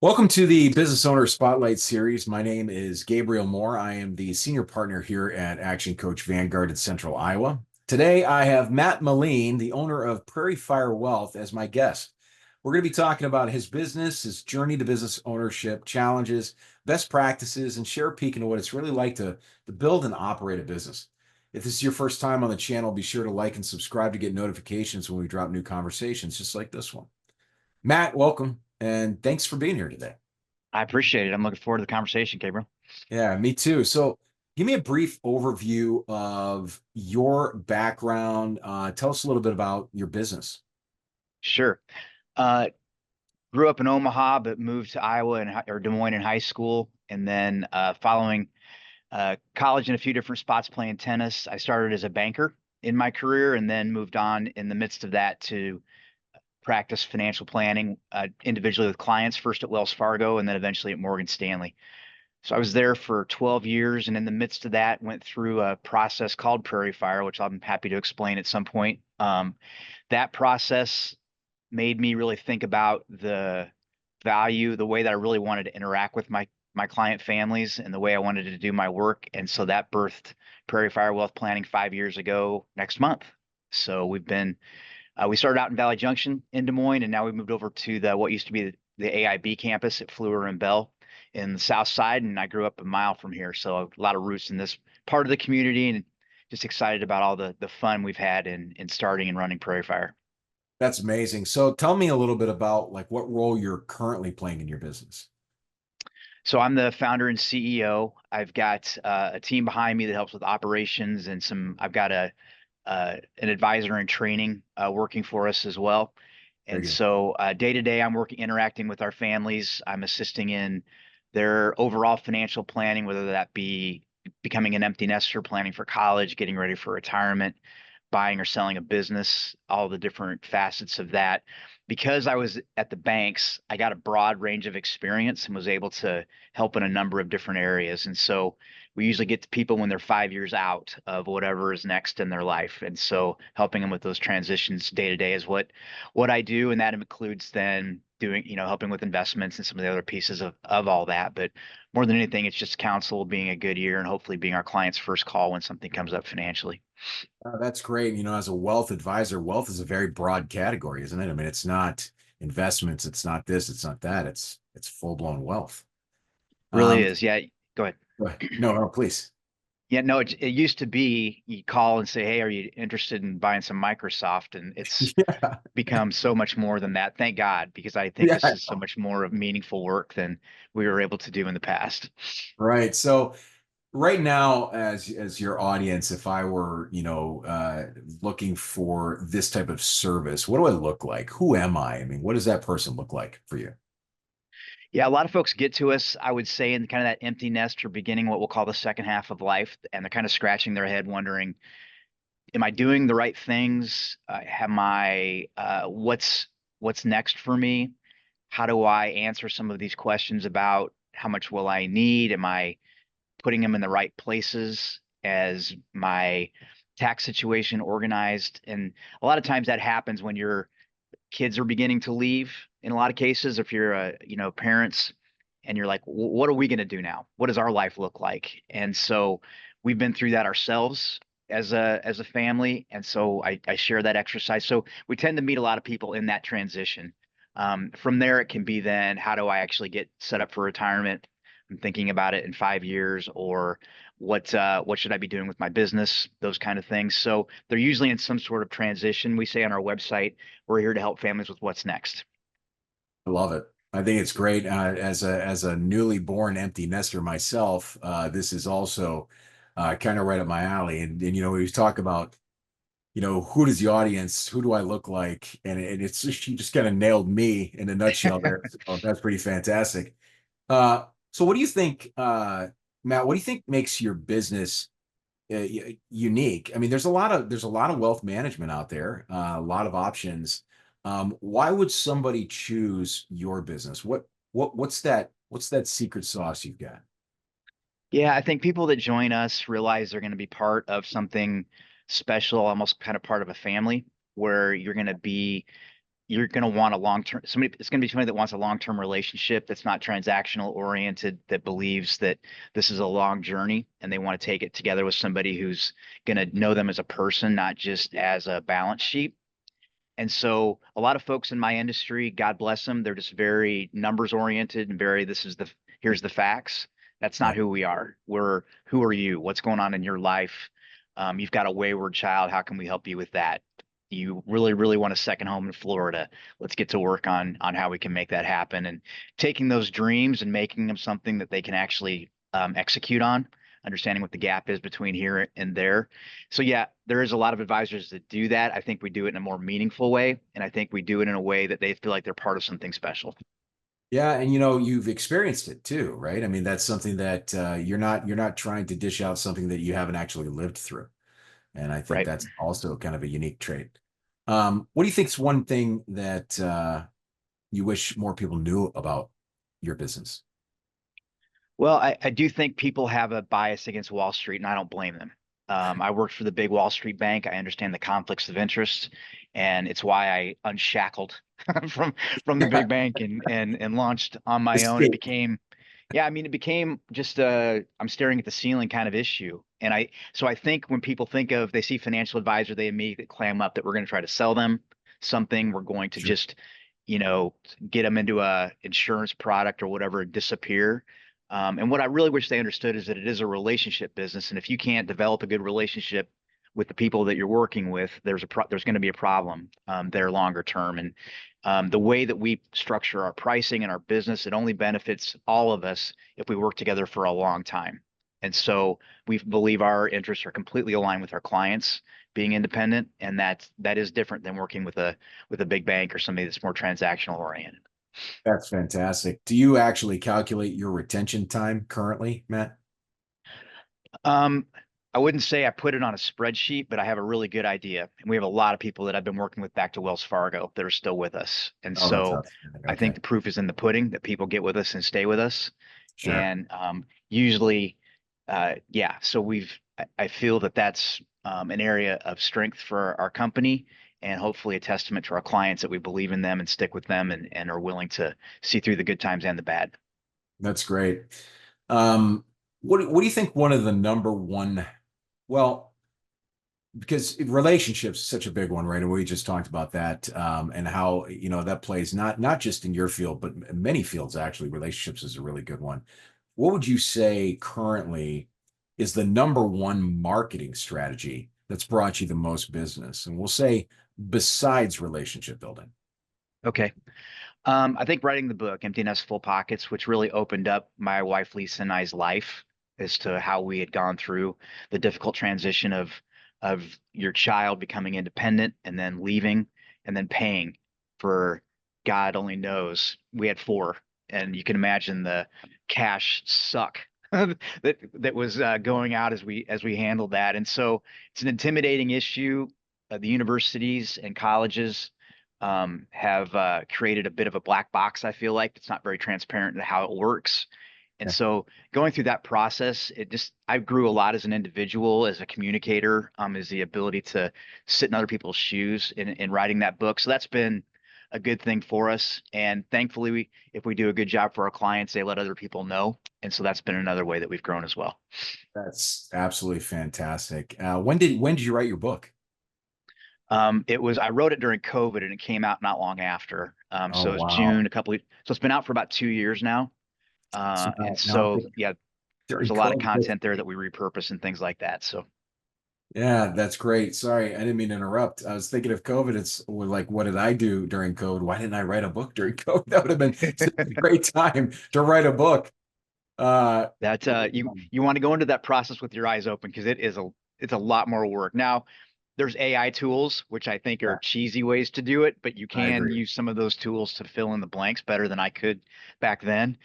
Welcome to the Business Owner Spotlight Series. My name is Gabriel Moore. I am the senior partner here at Action Coach Vanguard in Central Iowa. Today, I have Matt Meline, the owner of Prairie Fire Wealth, as my guest. We're going to be talking about his business, his journey to business ownership, challenges, best practices, and share a peek into what it's really like to build and operate a business. If this is your first time on the channel, be sure to like and subscribe to get notifications when we drop new conversations just like this one. Matt, welcome, and thanks for being here today. I appreciate it. I'm looking forward to the conversation, Gabriel. Yeah, me too. So, give me a brief overview of your background. Tell us a little bit about your business. Sure. Uh, Grew up in Omaha, but moved to Iowa or Des Moines in high school, and then following college in a few different spots playing tennis. I started as a banker in my career, and then moved on in the midst of that to practice financial planning individually with clients, first at Wells Fargo, and then eventually at Morgan Stanley. So I was there for 12 years, and in the midst of that, went through a process called Prairie Fire, which I'm happy to explain at some point. That process made me really think about the value, the way that I really wanted to interact with my client families, and the way I wanted to do my work. And so that birthed Prairie Fire Wealth Planning 5 years ago next month. So we started out in Valley Junction in Des Moines, and now we moved over to the what used to be the AIB campus at Fluor and Bell in the South Side. And I grew up a mile from here, so a lot of roots in this part of the community, and just excited about all the fun we've had in starting and running Prairie Fire. That's amazing. So, tell me a little bit about like what role you're currently playing in your business. So I'm the founder and CEO. I've got a team behind me that helps with operations and I've got an advisor in training working for us as well. Very And good. so day to day, I'm working, interacting with our families. I'm assisting in their overall financial planning, whether that be becoming an empty nester, planning for college, getting ready for retirement, buying or selling a business, all the different facets of that. Because I was at the banks, I got a broad range of experience and was able to help in a number of different areas. And so we usually get to people when they're 5 years out of whatever is next in their life. And so helping them with those transitions day to day is what I do. And that includes then doing, helping with investments and some of the other pieces of all that. But more than anything, it's just counsel, being a good ear, and hopefully being our client's first call when something comes up financially. That's great. As a wealth advisor, wealth is a very broad category, isn't it? I mean, it's not investments, it's not this, it's not that. It's full-blown wealth. Really Um, is. Yeah. Go ahead. no, no, please. Yeah, no, it used to be you call and say, "Hey, are you interested in buying some Microsoft?" And it's Yeah, become so much more than that. Thank God, because I think this yeah. is so much more of meaningful work than we were able to do in the past. Right. So right now, as your audience, if I were, looking for this type of service, what do I look like? Who am I? I mean, what does that person look like for you? Yeah, a lot of folks get to us, I would say, in kind of that empty nest or beginning what we'll call the second half of life, and they're kind of scratching their head, wondering, "Am I doing the right things? Am I what's next for me? How do I answer some of these questions about how much will I need? Am I putting them in the right places as my tax situation organized?" And a lot of times that happens when your kids are beginning to leave. In a lot of cases, if you're parents, and you're like, What are we going to do now? What does our life look like?" And so we've been through that ourselves as a family, and so I share that exercise. So we tend to meet a lot of people in that transition. From there, it can be then, how do I actually get set up for retirement? I'm thinking about it in 5 years, or what should I be doing with my business? Those kind of things. So they're usually in some sort of transition. We say on our website, we're here to help families with what's next. I love it. I think it's great. As a newly born empty nester myself, this is also kind of right up my alley. And we talk about who does the audience, who do I look like, and it's just you just kind of nailed me in a nutshell there. So that's pretty fantastic. So what do you think, Matt? What do you think makes your business unique? I mean, there's a lot of wealth management out there, a lot of options. Why would somebody choose your business? What's that secret sauce you've got? Yeah, I think people that join us realize they're going to be part of something special, almost kind of part of a family, where you're going to be you're going to want a long-term somebody. It's going to be somebody that wants a long-term relationship that's not transactional oriented, that believes that this is a long journey and they want to take it together with somebody who's going to know them as a person, not just as a balance sheet. And so a lot of folks in my industry, God bless them, they're just very numbers oriented and very, here's the facts. That's Yeah, not who we are. Who are you? What's going on in your life? You've got a wayward child. How can we help you with that? You really, really want a second home in Florida. Let's get to work on how we can make that happen, and taking those dreams and making them something that they can actually execute on, understanding what the gap is between here and there. So yeah, there is a lot of advisors that do that. I think we do it in a more meaningful way, and I think we do it in a way that they feel like they're part of something special. yeah, and you've experienced it too, right? I mean, that's something that you're not trying to dish out something that you haven't actually lived through, and I think Right. that's also kind of a unique trait. What do you think is one thing that you wish more people knew about your business? Well, I do think people have a bias against Wall Street, and I don't blame them. I worked for the big Wall Street bank. I understand the conflicts of interest, and it's why I unshackled from from the big bank and launched on my own. It Escape. became, yeah, I mean, it became just a I'm staring at the ceiling kind of issue. And I think when people think of they see financial advisor, they immediately clam up that we're going to try to sell them something. We're going to Sure. just, you know, get them into a insurance product or whatever and disappear. And what I really wish they understood is that it is a relationship business, and if you can't develop a good relationship with the people that you're working with, there's going to be a problem there longer term. And the way that we structure our pricing and our business, it only benefits all of us if we work together for a long time. And so we believe our interests are completely aligned with our clients being independent, and that is different than working with a big bank or somebody that's more transactional oriented. That's fantastic. Do you actually calculate your retention time currently, Matt? Um, I wouldn't say I put it on a spreadsheet, but I have a really good idea. And we have a lot of people that I've been working with back to Wells Fargo that are still with us. And Oh, that's so outstanding. I think Okay. the proof is in the pudding that people get with us and stay with us. Sure. And usually, yeah, so I feel that that's an area of strength for our company, and hopefully a testament to our clients that we believe in them and stick with them, and are willing to see through the good times and the bad. That's great. Um, what do you think one of the number one, well, because relationships is such a big one, right? And we just talked about that, and how, that plays not just in your field, but many fields actually. Relationships is a really good one. What would you say currently is the number one marketing strategy that's brought you the most business? And we'll say besides relationship building. Okay. I think writing the book, Empty Nest Full Pockets, which really opened up my wife Lisa and I's life as to how we had gone through the difficult transition of your child becoming independent and then leaving and then paying for God only knows. We had four, and you can imagine the cash suck that was going out as we handled that. And so it's an intimidating issue. The universities and colleges have created a bit of a black box. I feel like it's not very transparent to how it works. And Yeah, so going through that process, I grew a lot as an individual, as a communicator, is the ability to sit in other people's shoes in writing that book. So that's been a good thing for us. And thankfully, if we do a good job for our clients, they let other people know. And so that's been another way that we've grown as well. that's absolutely fantastic. When did you write your book? I wrote it during COVID and it came out not long after. Oh, So it was wow. June, so it's been out for about 2 years now. So And now I'm so, thinking yeah, there's during a lot of COVID. content there that we repurpose and things like that. So, Yeah, that's great. Sorry, I didn't mean to interrupt. I was thinking of COVID. It's well, like, what did I do during COVID? Why didn't I write a book during COVID? That would have been such a great time to write a book. Uh, that you want to go into that process with your eyes open, because it's a lot more work. Now, there's AI tools, which I think are yeah, cheesy ways to do it, but you I can agree. use some of those tools to fill in the blanks better than I could back then.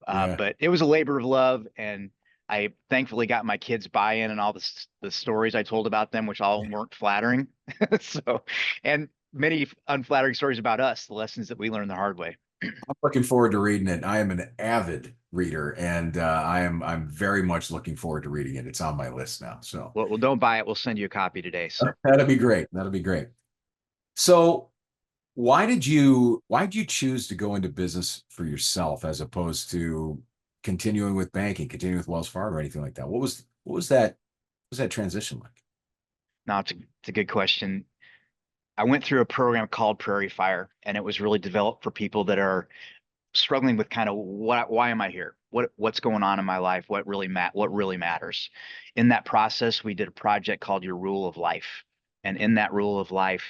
Yeah, But it was a labor of love, and I thankfully got my kids buy-in and all the stories I told about them, which all weren't flattering. So, and many unflattering stories about us, the lessons that we learned the hard way. I'm looking forward to reading it. I am an avid reader, and I'm very much looking forward to reading it. It's on my list now, so Well, don't buy it. We'll send you a copy today. So, that'll be great. That'll be great. So why did you choose to go into business for yourself as opposed to continuing with banking, continuing with Wells Fargo or anything like that? What was that transition like? Now, it's a good question. I went through a program called Prairie Fire, and it was really developed for people that are struggling with kind of why am I here? What's going on in my life? What really matters? In that process, we did a project called Your Rule of Life. And in that rule of life,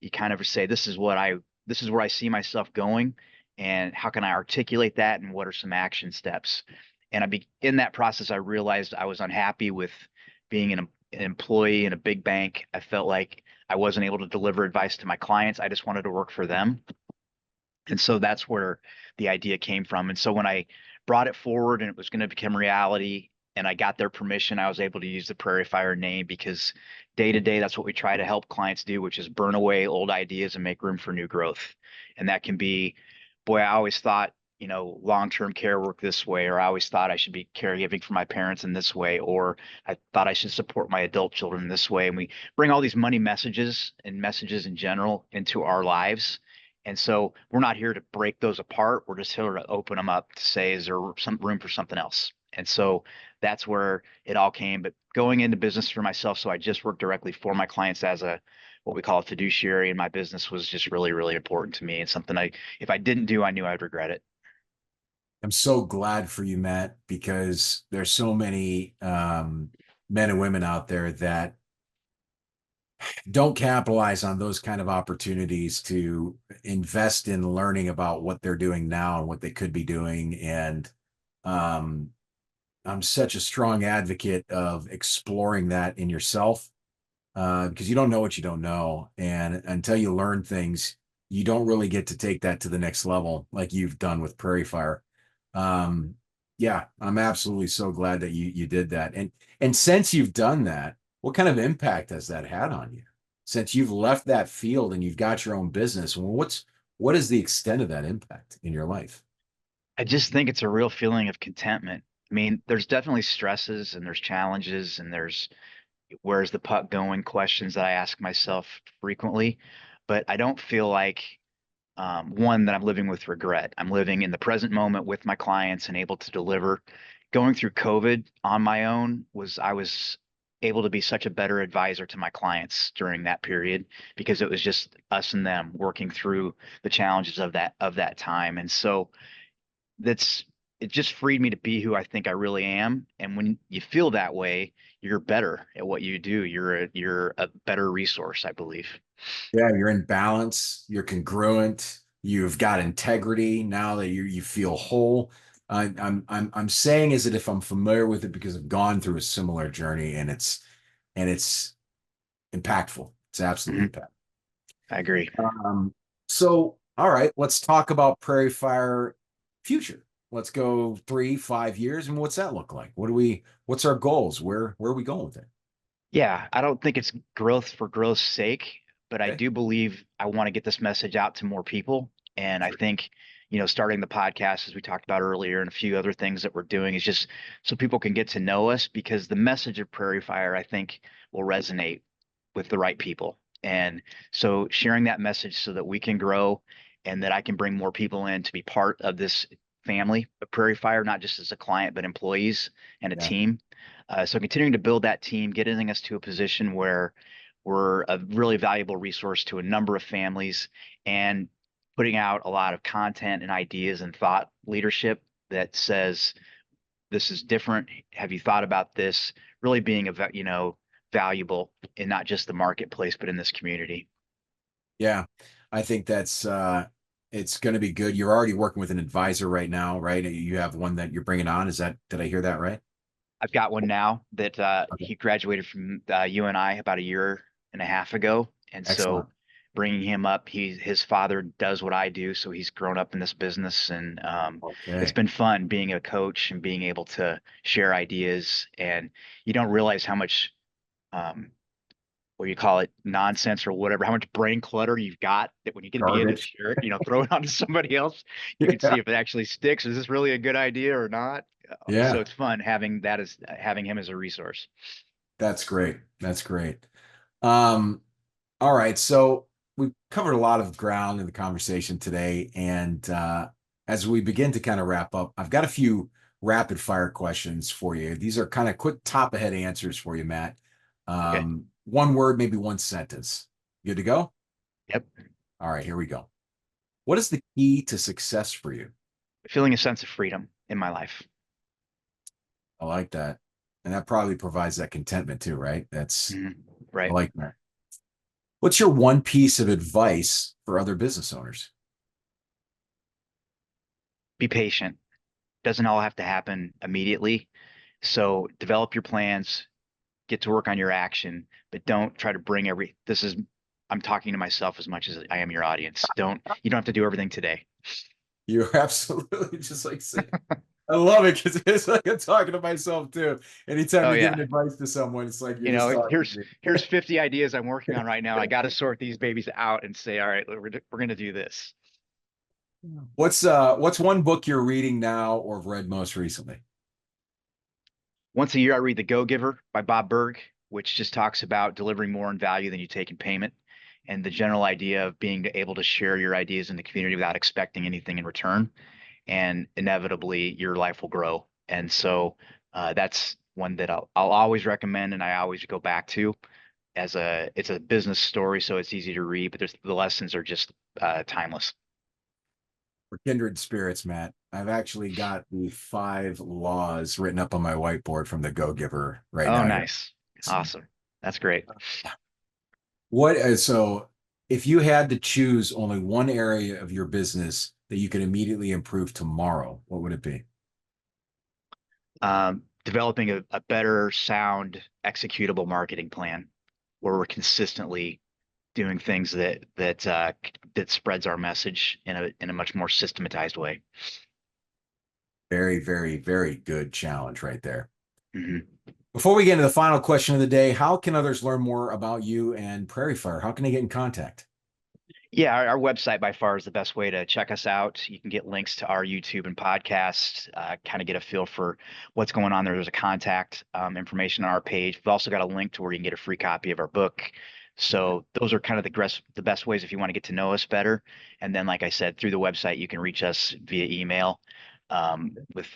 you kind of say, this is where I see myself going, and how can I articulate that, and what are some action steps? And in that process, I realized I was unhappy with being an employee in a big bank. I felt like I wasn't able to deliver advice to my clients. I just wanted to work for them. And so that's where the idea came from. And so when I brought it forward and it was going to become reality and I got their permission, I was able to use the Prairie Fire name because day to day, that's what we try to help clients do, which is burn away old ideas and make room for new growth. And that can be, boy, I always thought, long-term care work this way, or I always thought I should be caregiving for my parents in this way, or I thought I should support my adult children this way. And we bring all these money messages and messages in general into our lives, and so we're not here to break those apart. We're just here to open them up to say, is there some room for something else? And so that's where it all came. But going into business for myself, so I just work directly for my clients as a what we call a fiduciary in my business was just really, really important to me, and something if I didn't do, I knew I'd regret it. I'm so glad for you, Matt, because there's so many men and women out there that don't capitalize on those kind of opportunities to invest in learning about what they're doing now and what they could be doing. And um, I'm such a strong advocate of exploring that in yourself because you don't know what you don't know. And until you learn things, you don't really get to take that to the next level like you've done with Prairie Fire. Um, yeah, I'm absolutely so glad that you did that. And since you've done that, what kind of impact has that had on you? Since you've left that field and you've got your own business, well, what is the extent of that impact in your life? I just think it's a real feeling of contentment. I mean, there's definitely stresses and there's challenges and there's where's the puck going questions that I ask myself frequently, but I don't feel like one that I'm living with regret. I'm living in the present moment with my clients and able to deliver. Going through COVID on my own I was able to be such a better advisor to my clients during that period because it was just us and them working through the challenges of that time. And so that's it just freed me to be who I think I really am. And when you feel that way, you're better at what you do. You're a better resource, I believe. Yeah, you're in balance, you're congruent, you've got integrity now that you feel whole. I'm saying as if I'm familiar with it because I've gone through a similar journey and it's impactful. It's absolutely Mhm. impactful. I agree. So all right, let's talk about Prairie Fire future. Let's go 3, 5 years, and what's that look like? What's our goals? Where are we going with it? Yeah, I don't think it's growth for growth's sake, but I Okay. do believe I want to get this message out to more people. And I Sure. think, starting the podcast, as we talked about earlier, and a few other things that we're doing is just so people can get to know us because the message of Prairie Fire, I think, will resonate with the right people. And so sharing that message so that we can grow and that I can bring more people in to be part of this family of Prairie Fire, not just as a client, but employees and a Yeah. team. So continuing to build that team, getting us to a position where we're a really valuable resource to a number of families and putting out a lot of content and ideas and thought leadership that says this is different. Have you thought about this? Really being valuable in not just the marketplace, but in this community. Yeah, I think that's it's going to be good. You're already working with an advisor right now, right? You have one that you're bringing on. Did I hear that right? I've got one now that Okay. he graduated from UNI about a year and a half ago, and Excellent. so bringing him up, his father does what I do, so he's grown up in this business, and it's Okay. been fun being a coach and being able to share ideas. And you don't realize how much um, what you call it, nonsense or whatever, how much brain clutter you've got that when you can begin to Garbage. share it, throw it onto somebody else, you can Yeah. see if it actually sticks. Is this really a good idea or not? So Yeah. it's fun having him as a resource. That's great. That's great. Um, all right. So we've covered a lot of ground in the conversation today, and as we begin to kind of wrap up, I've got a few rapid fire questions for you. These are kind of quick top ahead answers for you, Matt. Okay. One word, maybe one sentence. Good to go? Yep. All right, here we go. What is the key to success for you? Feeling a sense of freedom in my life. I like that. And that probably provides that contentment too, right? I Right. like that. What's your one piece of advice for other business owners? Be patient. Doesn't all have to happen immediately. So develop your plans, get to work on your action, but don't try to bring I'm talking to myself as much as I am your audience. You don't have to do everything today. You're absolutely just like saying, I love it because it's like I'm talking to myself too. Anytime Oh you're yeah. giving advice to someone, it's like you're just talking to me. Here's 50 ideas I'm working on right now. I got to sort these babies out and say, all right, we're going to do this. What's one book you're reading now or have read most recently? Once a year, I read The Go-Giver by Bob Berg, which just talks about delivering more in value than you take in payment, and the general idea of being able to share your ideas in the community without expecting anything in return. And inevitably, your life will grow. And so that's one that I'll always recommend, and I always go back to it's a business story, so it's easy to read, but the lessons are just timeless. For kindred spirits, Matt. I've actually got the 5 laws written up on my whiteboard from the Go Giver right Oh, now here. nice. Awesome. That's great. So if you had to choose only one area of your business that you could immediately improve tomorrow, what would it be? Developing a better sound executable marketing plan where we're consistently doing things that spreads our message in a much more systematized way. Very, very, very good challenge right there. hmm Before we get into the final question of the day, how can others learn more about you and Prairie Fire? How can they get in contact? Yeah, our website by far is the best way to check us out. You can get links to our YouTube and podcast, kind of get a feel for what's going on there. There's a contact information on our page. We've also got a link to where you can get a free copy of our book. So those are kind of the best ways if you want to get to know us better. And then, like I said, through the website, you can reach us via email with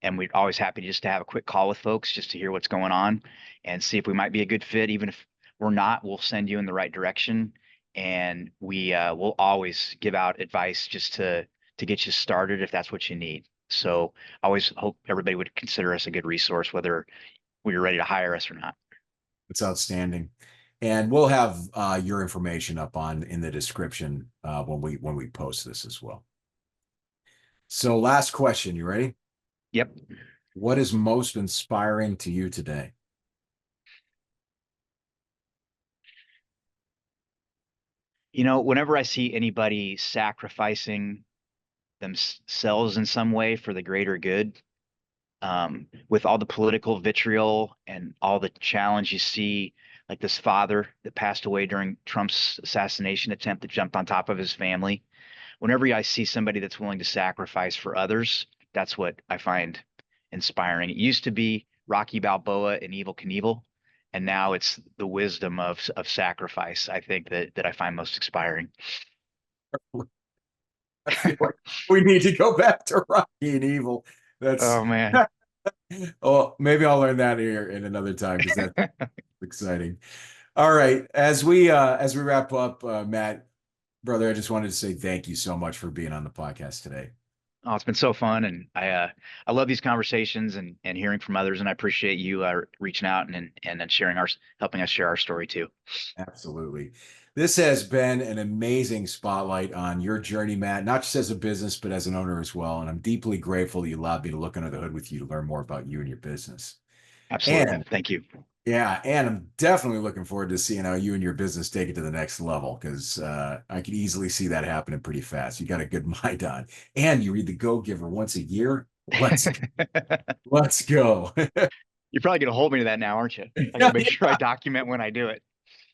and we're always happy just to have a quick call with folks just to hear what's going on and see if we might be a good fit. Even if we're not, we'll send you in the right direction, and we will always give out advice just to get you started if that's what you need. So I always hope everybody would consider us a good resource, whether you're ready to hire us or not. It's outstanding. And we'll have your information up on in the description when we post this as well. So last question, you ready? Yep. What is most inspiring to you today? Whenever I see anybody sacrificing themselves in some way for the greater good, with all the political vitriol and all the challenge you see, like this father that passed away during Trump's assassination attempt that jumped on top of his family. Whenever I see somebody that's willing to sacrifice for others, that's what I find inspiring. It used to be Rocky Balboa and Evel Knievel, and now it's the wisdom of sacrifice. I think that I find most inspiring. I feel like we need to go back to Rocky and Evil. That's Oh man. oh, maybe I'll learn that here in another time because that's exciting. All right, as we wrap up, Matt, brother, I just wanted to say thank you so much for being on the podcast today. Oh, it's been so fun, and I love these conversations and hearing from others, and I appreciate you reaching out and then sharing helping us share our story too. Absolutely. This has been an amazing spotlight on your journey, Matt, not just as a business, but as an owner as well. And I'm deeply grateful that you allowed me to look under the hood with you to learn more about you and your business. Absolutely, And thank you. yeah, and I'm definitely looking forward to seeing how you and your business take it to the next level because I could easily see that happening pretty fast. You got a good mind on, and you read the Go Giver once a year. Let's go. You're probably gonna hold me to that now, aren't you? I gotta Yeah, make sure I yeah. document when I do it.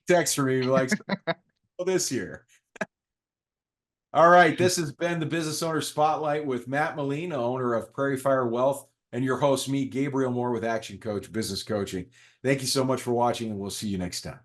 Text for me like this year. All right, this has been the Business Owner Spotlight with Matt Meline, owner of Prairie Fire Wealth, and your host, me, Gabriel Moore with Action Coach Business Coaching. Thank you so much for watching, and we'll see you next time.